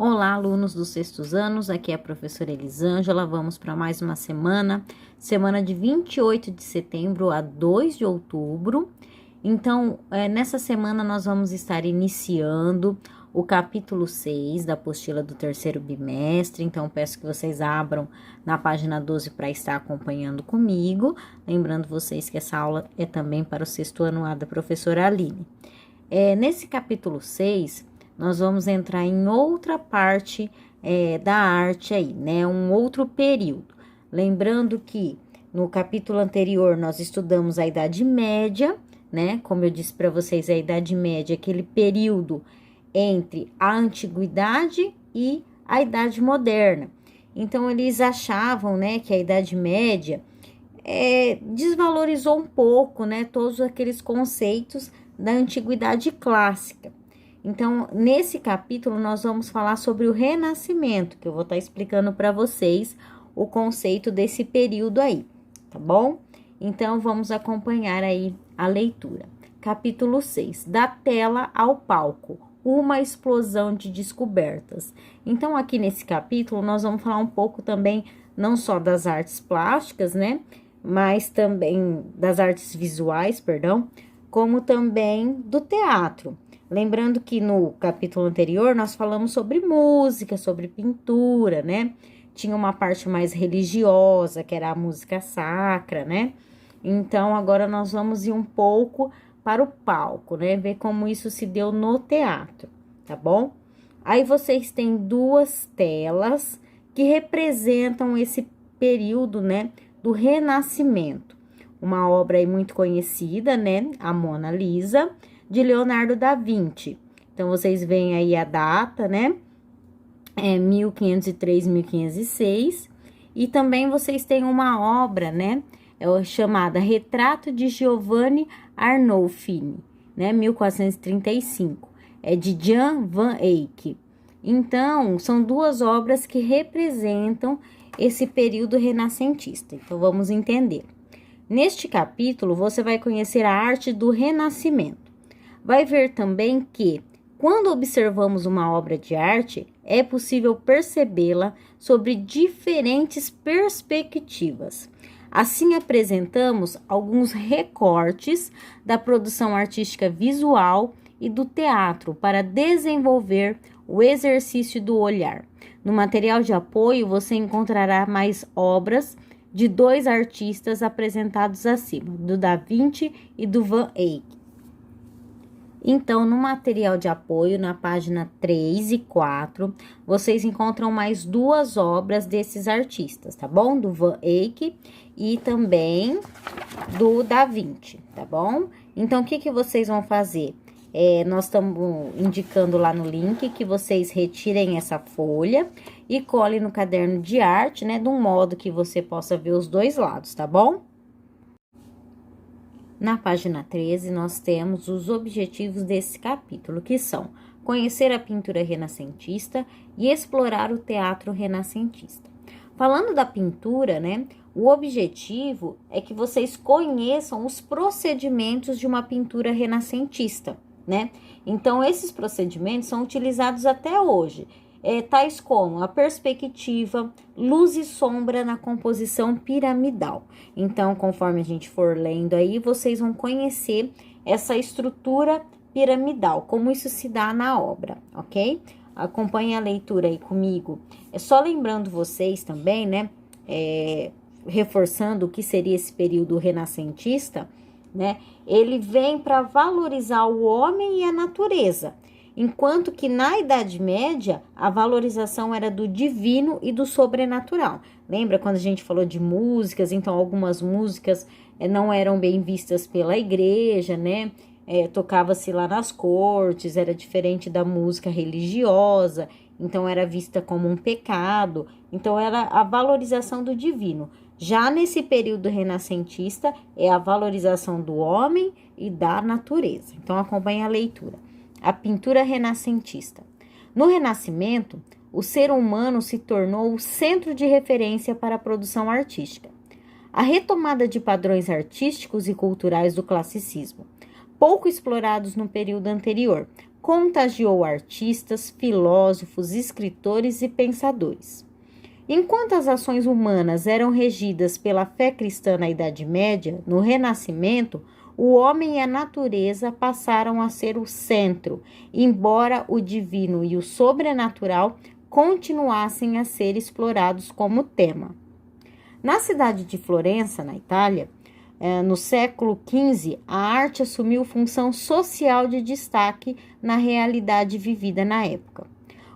Olá, alunos dos sextos anos, aqui é a professora Elisângela, vamos para mais uma semana de 28 de setembro a 2 de outubro. Então, nessa semana nós vamos estar iniciando o capítulo 6 da apostila do terceiro bimestre, então peço que vocês abram na página 12 para estar acompanhando comigo, lembrando vocês que essa aula é também para o sexto ano A da professora Aline. Nesse capítulo 6, nós vamos entrar em outra parte da arte aí, né? Um outro período. Lembrando que no capítulo anterior nós estudamos a Idade Média, né? Como eu disse para vocês, a Idade Média é aquele período entre a Antiguidade e a Idade Moderna. Então, eles achavam, né, que a Idade Média desvalorizou um pouco, né, todos aqueles conceitos da Antiguidade clássica. Então, nesse capítulo, nós vamos falar sobre o Renascimento, que eu vou estar explicando para vocês o conceito desse período aí, tá bom? Então, vamos acompanhar aí a leitura. Capítulo 6, da tela ao palco, uma explosão de descobertas. Então, aqui nesse capítulo, nós vamos falar um pouco também, não só das artes plásticas, né? Mas também das artes visuais, perdão, como também do teatro. Lembrando que no capítulo anterior nós falamos sobre música, sobre pintura, né? Tinha uma parte mais religiosa, que era a música sacra, né? Então, agora nós vamos ir um pouco para o palco, né? Ver como isso se deu no teatro, tá bom? Aí vocês têm duas telas que representam esse período, né? Do Renascimento. Uma obra aí muito conhecida, né? A Mona Lisa, de Leonardo da Vinci. Então, vocês veem aí a data, né? 1503, 1506. E também vocês têm uma obra, né? Chamada Retrato de Giovanni Arnolfini, né? 1435. É de Jan van Eyck. Então, são duas obras que representam esse período renascentista. Então, vamos entender. Neste capítulo, você vai conhecer a arte do Renascimento. Vai ver também que, quando observamos uma obra de arte, é possível percebê-la sobre diferentes perspectivas. Assim, apresentamos alguns recortes da produção artística visual e do teatro para desenvolver o exercício do olhar. No material de apoio, você encontrará mais obras de dois artistas apresentados acima, do Da Vinci e do Van Eyck. Então, no material de apoio, na página 3 e 4, vocês encontram mais duas obras desses artistas, tá bom? Do Van Eyck e também do Da Vinci, tá bom? Então, o que vocês vão fazer? Nós estamos indicando lá no link que vocês retirem essa folha e colhem no caderno de arte, né? De um modo que você possa ver os dois lados, tá bom? Na página 13, nós temos os objetivos desse capítulo, que são conhecer a pintura renascentista e explorar o teatro renascentista. Falando da pintura, né, o objetivo é que vocês conheçam os procedimentos de uma pintura renascentista, né? Então, esses procedimentos são utilizados até hoje, tais como a perspectiva, luz e sombra na composição piramidal. Então, conforme a gente for lendo aí, vocês vão conhecer essa estrutura piramidal, como isso se dá na obra, ok? Acompanhe a leitura aí comigo. Só lembrando vocês também, né, reforçando o que seria esse período renascentista, né? Ele vem para valorizar o homem e a natureza. Enquanto que na Idade Média, a valorização era do divino e do sobrenatural. Lembra quando a gente falou de músicas? Então, algumas músicas não eram bem vistas pela igreja, né? Tocava-se lá nas cortes, era diferente da música religiosa, então era vista como um pecado. Então, era a valorização do divino. Já nesse período renascentista, é a valorização do homem e da natureza. Então, acompanhe a leitura. A pintura renascentista. No Renascimento, o ser humano se tornou o centro de referência para a produção artística. A retomada de padrões artísticos e culturais do classicismo, pouco explorados no período anterior, contagiou artistas, filósofos, escritores e pensadores. Enquanto as ações humanas eram regidas pela fé cristã na Idade Média, no Renascimento, o homem e a natureza passaram a ser o centro, embora o divino e o sobrenatural continuassem a ser explorados como tema. Na cidade de Florença, na Itália, no século XV, a arte assumiu função social de destaque na realidade vivida na época.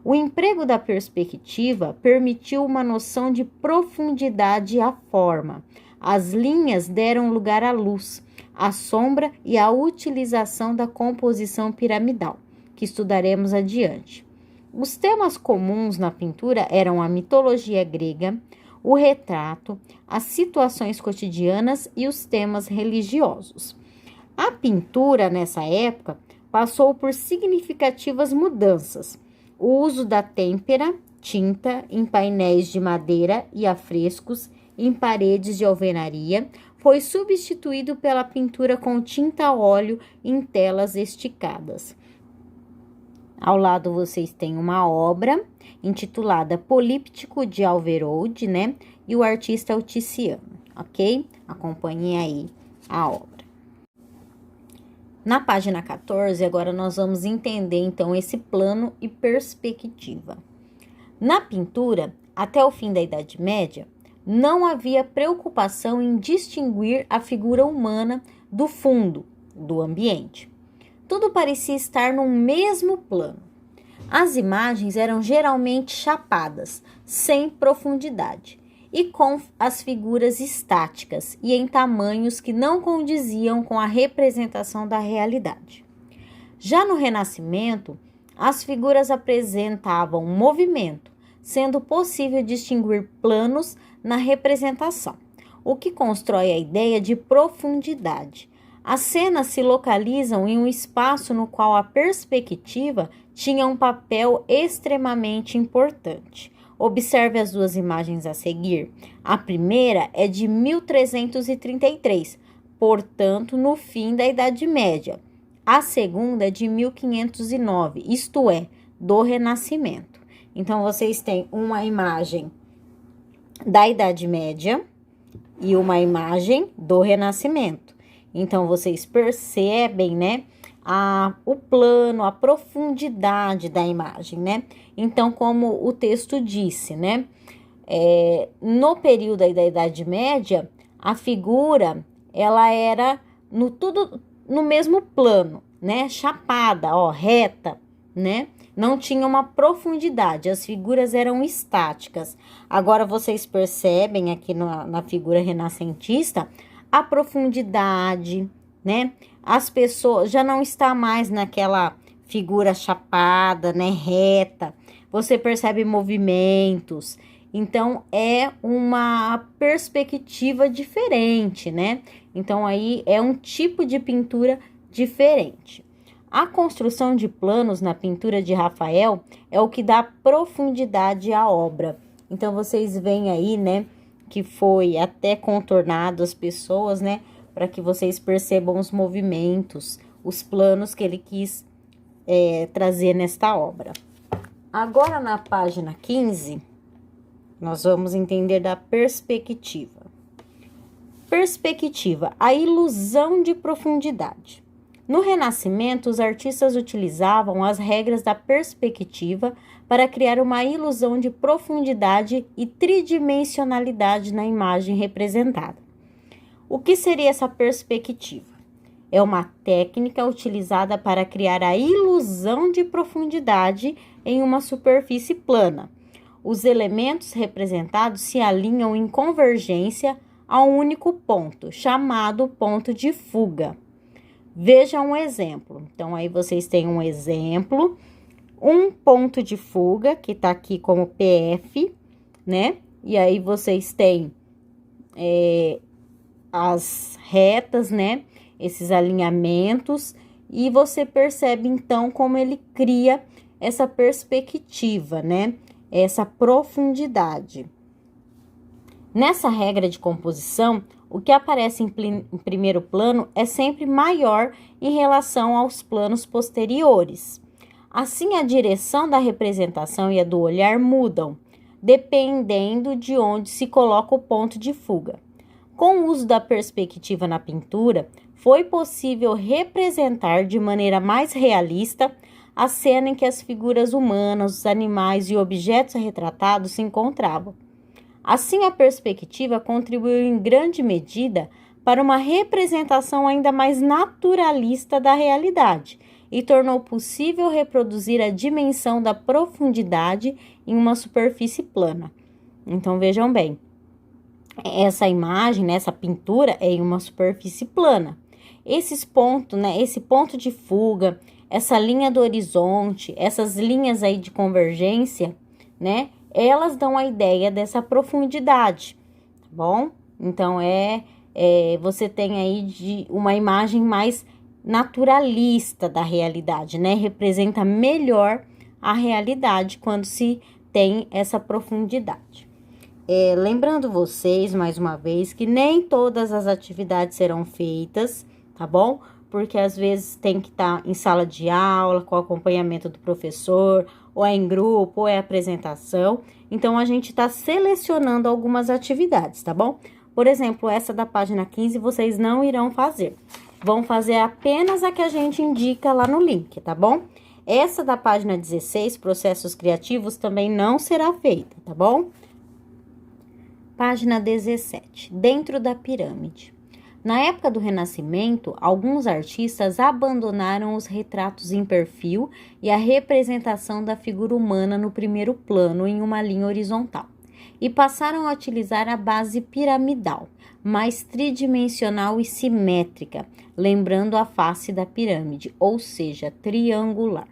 O emprego da perspectiva permitiu uma noção de profundidade à forma. As linhas deram lugar à luz, à sombra e à utilização da composição piramidal, que estudaremos adiante. Os temas comuns na pintura eram a mitologia grega, o retrato, as situações cotidianas e os temas religiosos. A pintura, nessa época, passou por significativas mudanças. O uso da têmpera, tinta, em painéis de madeira e afrescos, em paredes de alvenaria, foi substituído pela pintura com tinta a óleo em telas esticadas. Ao lado vocês têm uma obra intitulada Políptico de Alverolde, né? E o artista é o Tiziano, ok? Acompanhem aí a obra. Na página 14, agora nós vamos entender, então, esse plano e perspectiva. Na pintura, até o fim da Idade Média, não havia preocupação em distinguir a figura humana do fundo, do ambiente. Tudo parecia estar no mesmo plano. As imagens eram geralmente chapadas, sem profundidade, e com as figuras estáticas e em tamanhos que não condiziam com a representação da realidade. Já no Renascimento, as figuras apresentavam movimento, sendo possível distinguir planos na representação, o que constrói a ideia de profundidade. As cenas se localizam em um espaço no qual a perspectiva tinha um papel extremamente importante. Observe as duas imagens a seguir. A primeira é de 1333, portanto, no fim da Idade Média. A segunda é de 1509, isto é, do Renascimento. Então, vocês têm uma imagem da Idade Média e uma imagem do Renascimento. Então, vocês percebem, né, o plano, a profundidade da imagem, né? Então, como o texto disse, né, no período da Idade Média, a figura, ela era tudo no mesmo plano, né, chapada, ó, reta, né? Não tinha uma profundidade, as figuras eram estáticas. Agora, vocês percebem aqui na figura renascentista, a profundidade, né? As pessoas já não está mais naquela figura chapada, né, reta. Você percebe movimentos. Então, é uma perspectiva diferente, né? Então, aí é um tipo de pintura diferente. A construção de planos na pintura de Rafael é o que dá profundidade à obra. Então, vocês veem aí, né, que foi até contornado as pessoas, né, para que vocês percebam os movimentos, os planos que ele quis trazer nesta obra. Agora, na página 15, nós vamos entender da perspectiva. Perspectiva, a ilusão de profundidade. No Renascimento, os artistas utilizavam as regras da perspectiva para criar uma ilusão de profundidade e tridimensionalidade na imagem representada. O que seria essa perspectiva? É uma técnica utilizada para criar a ilusão de profundidade em uma superfície plana. Os elementos representados se alinham em convergência a um único ponto, chamado ponto de fuga. Veja um exemplo. Então, aí vocês têm um exemplo, um ponto de fuga, que tá aqui como PF, né? E aí vocês têm as retas, né? Esses alinhamentos, e você percebe, então, como ele cria essa perspectiva, né? Essa profundidade. Nessa regra de composição, o que aparece em primeiro plano é sempre maior em relação aos planos posteriores. Assim, a direção da representação e a do olhar mudam, dependendo de onde se coloca o ponto de fuga. Com o uso da perspectiva na pintura, foi possível representar de maneira mais realista a cena em que as figuras humanas, os animais e objetos retratados se encontravam. Assim, a perspectiva contribuiu em grande medida para uma representação ainda mais naturalista da realidade e tornou possível reproduzir a dimensão da profundidade em uma superfície plana. Então, vejam bem, essa imagem, né, essa pintura é em uma superfície plana. Esses pontos, né, esse ponto de fuga, essa linha do horizonte, essas linhas aí de convergência, né, elas dão a ideia dessa profundidade, tá bom? Então, você tem aí de uma imagem mais naturalista da realidade, né? Representa melhor a realidade quando se tem essa profundidade. Lembrando vocês, mais uma vez, que nem todas as atividades serão feitas, tá bom? Porque às vezes tem que estar em sala de aula, com acompanhamento do professor, ou é em grupo, ou é apresentação. Então, a gente está selecionando algumas atividades, tá bom? Por exemplo, essa da página 15, vocês não irão fazer. Vão fazer apenas a que a gente indica lá no link, tá bom? Essa da página 16, processos criativos, também não será feita, tá bom? Página 17, dentro da pirâmide. Na época do Renascimento, alguns artistas abandonaram os retratos em perfil e a representação da figura humana no primeiro plano em uma linha horizontal, e passaram a utilizar a base piramidal, mais tridimensional e simétrica, lembrando a face da pirâmide, ou seja, triangular.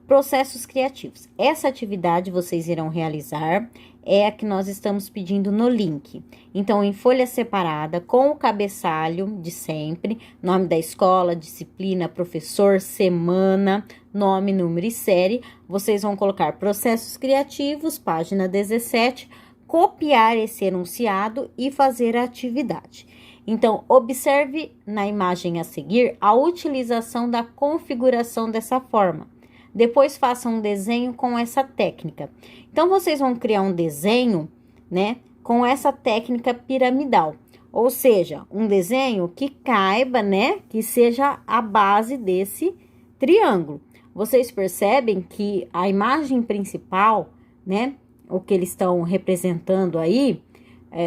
Processos criativos. Essa atividade vocês irão realizar é a que nós estamos pedindo no link. Então, em folha separada, com o cabeçalho de sempre, nome da escola, disciplina, professor, semana, nome, número e série, vocês vão colocar processos criativos, página 17, copiar esse enunciado e fazer a atividade. Então, observe na imagem a seguir a utilização da configuração dessa forma. Depois façam um desenho com essa técnica. Então, vocês vão criar um desenho, né, com essa técnica piramidal. Ou seja, um desenho que caiba, né, que seja a base desse triângulo. Vocês percebem que a imagem principal, né, o que eles estão representando aí,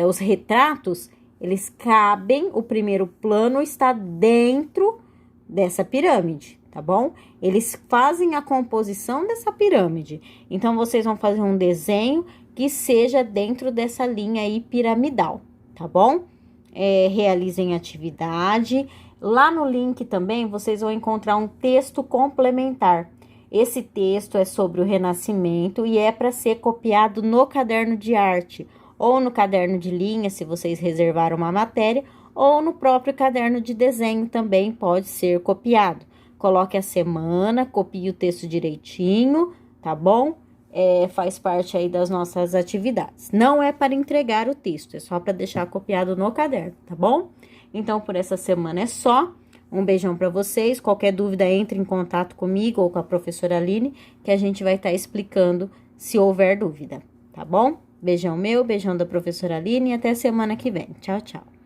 os retratos, eles cabem, o primeiro plano está dentro dessa pirâmide, tá bom? Eles fazem a composição dessa pirâmide. Então, vocês vão fazer um desenho que seja dentro dessa linha aí piramidal, tá bom? Realizem atividade. Lá no link também, vocês vão encontrar um texto complementar. Esse texto é sobre o Renascimento e é para ser copiado no caderno de arte, ou no caderno de linha, se vocês reservaram uma matéria, ou no próprio caderno de desenho também pode ser copiado. Coloque a semana, copie o texto direitinho, tá bom? Faz parte aí das nossas atividades. Não é para entregar o texto, é só para deixar copiado no caderno, tá bom? Então, por essa semana é só. Um beijão para vocês. Qualquer dúvida, entre em contato comigo ou com a professora Aline, que a gente vai estar explicando se houver dúvida, tá bom? Beijão meu, beijão da professora Aline e até semana que vem. Tchau, tchau.